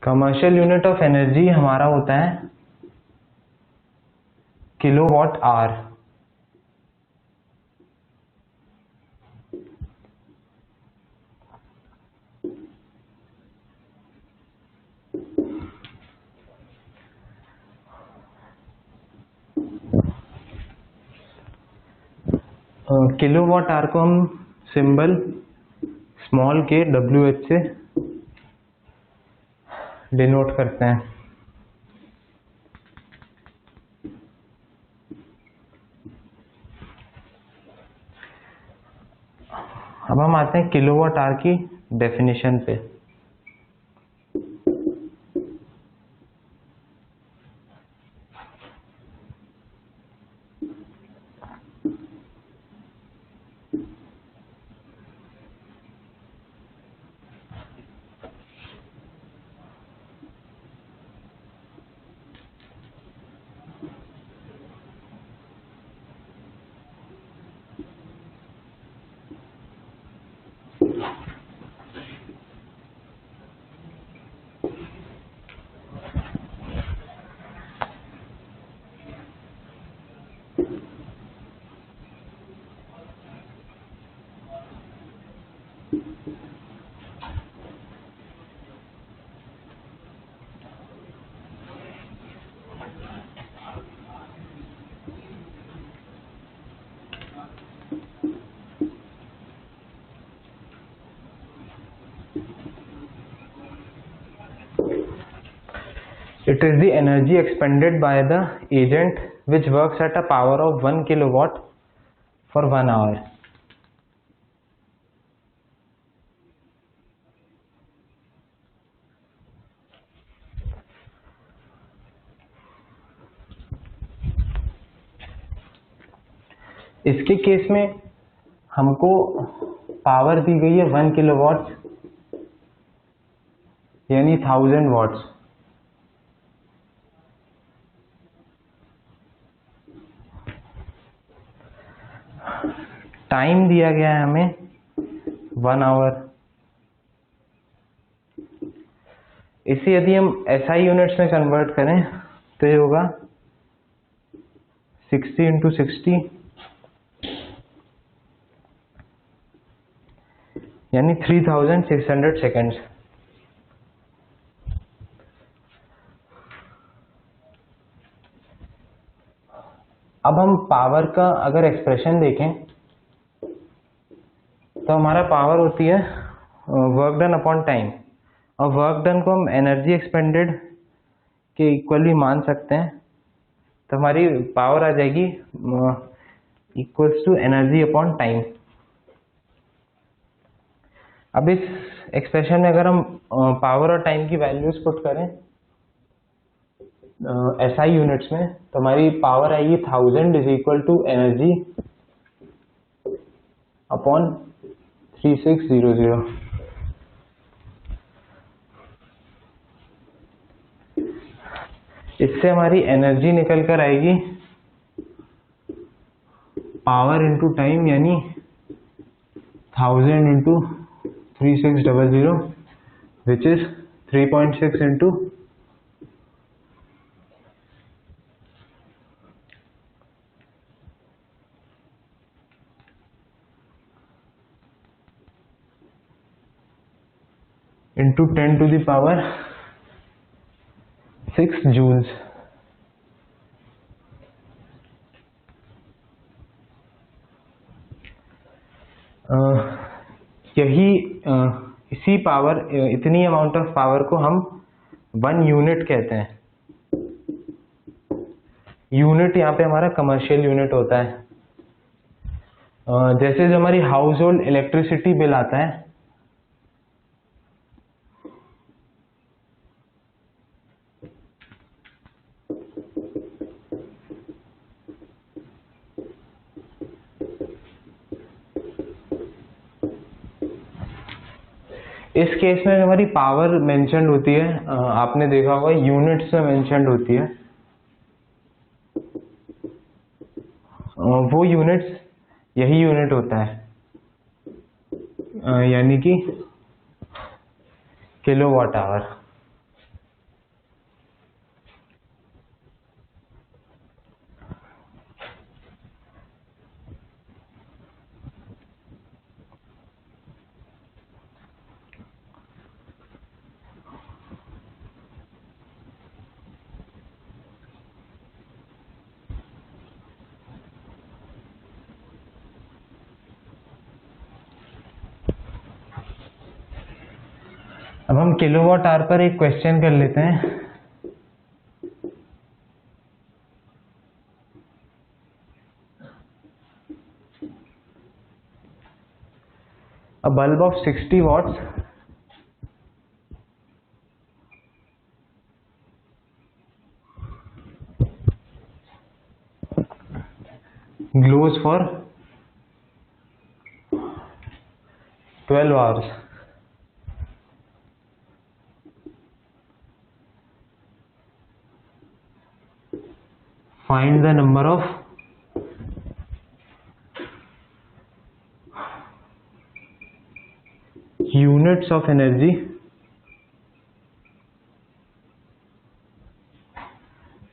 Commercial unit of energy हमारा होता है किलोवाट आवर। किलोवाट आवर को हम सिंबल स्मॉल के WH से डिनोट करते हैं। अब हम आते हैं किलोवाट आवर की डेफिनेशन पे। It is the energy expended by the agent which works at a power of 1 kilowatt for 1 hour. इसके केस में हमको पावर दी गई है 1 किलोवाट यानी 1000 वॉट्स। टाइम दिया गया है हमें 1 आवर। इसे यदि हम SI यूनिट्स में कन्वर्ट करें तो ये होगा 60 × 60 यानी 3600 सेकेंड्स। अब हम पावर का अगर एक्सप्रेशन देखें तो हमारा पावर होती है वर्क डन अपॉन टाइम, और वर्क डन को हम एनर्जी एक्सपेंडेड के इक्वली मान सकते हैं। तो हमारी पावर आ जाएगी equals to energy upon time. अब इस एक्सप्रेशन में अगर हम पावर और टाइम की वैल्यूज पुट करें SI यूनिट्स में तो हमारी पावर आएगी 1000 is equal to energy upon 3600। इससे हमारी एनर्जी निकल कर आएगी पावर इंटू टाइम यानी 1000 into 3600 which is 3.6 into 10 to the power 6 joules. इसी पावर इतनी अमाउंट ऑफ पावर को हम 1 यूनिट कहते हैं। यूनिट यहाँ पे हमारा कमर्शियल यूनिट होता है। जैसे जो हमारी हाउस होल्ड इलेक्ट्रिसिटी बिल आता है इस केस में हमारी पावर मेंशन्ड होती है, आपने देखा होगा यूनिट्स में मेंशन्ड होती है। वो यूनिट्स यही यूनिट होता है यानी कि किलोवाट आवर। अब हम किलोवाट आवर पर एक क्वेश्चन कर लेते हैं। A bulb of 60 watts glows for 12 hours. Find the number of units of energy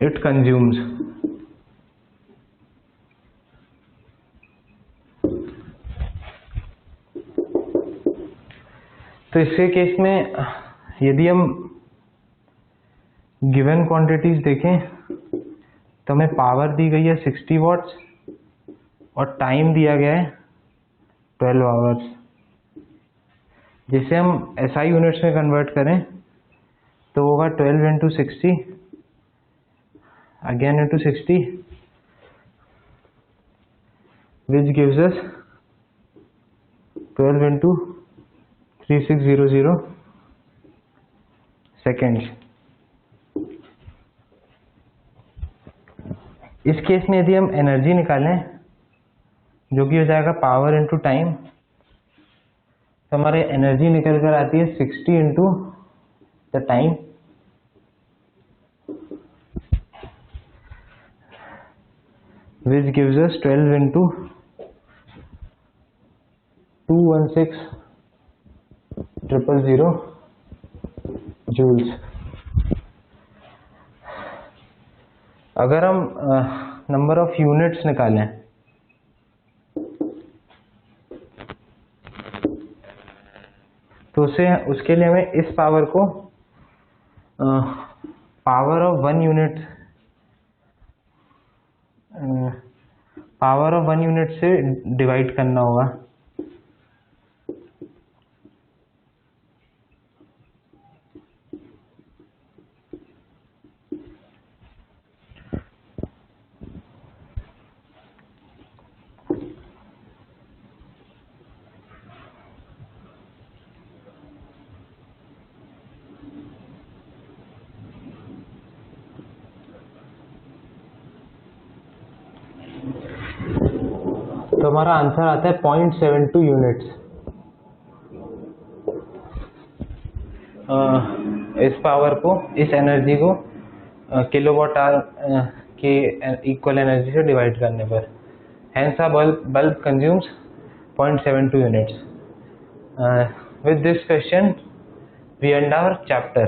it consumes. तो इसके केस में यदि हम गिवन क्वांटिटीज देखें तो हमें पावर दी गई है 60 वॉट्स और टाइम दिया गया है 12 आवर्स। जिसे हम SI यूनिट्स में कन्वर्ट करें तो होगा 12 इंटू 60 अगेन इंटू 60 विच गिव्स अस 12 इंटू 3600 सेकेंड्स। इस केस में यदि हम एनर्जी निकालें जो कि हो जाएगा पावर इंटू टाइम, तो हमारी एनर्जी निकल कर आती है 60 into the time which gives us 12 into 216,000 joules. अगर हम नंबर ऑफ यूनिट्स निकालें तो उसके लिए हमें इस पावर को पावर ऑफ 1 यूनिट से डिवाइड करना होगा। तो हमारा आंसर आता है 0.72 यूनिट्स। इस पावर को, इस एनर्जी को किलोवाट आवर के इक्वल एनर्जी से डिवाइड करने पर, hence a bulb consumes 0.72 units. With this question we end our chapter.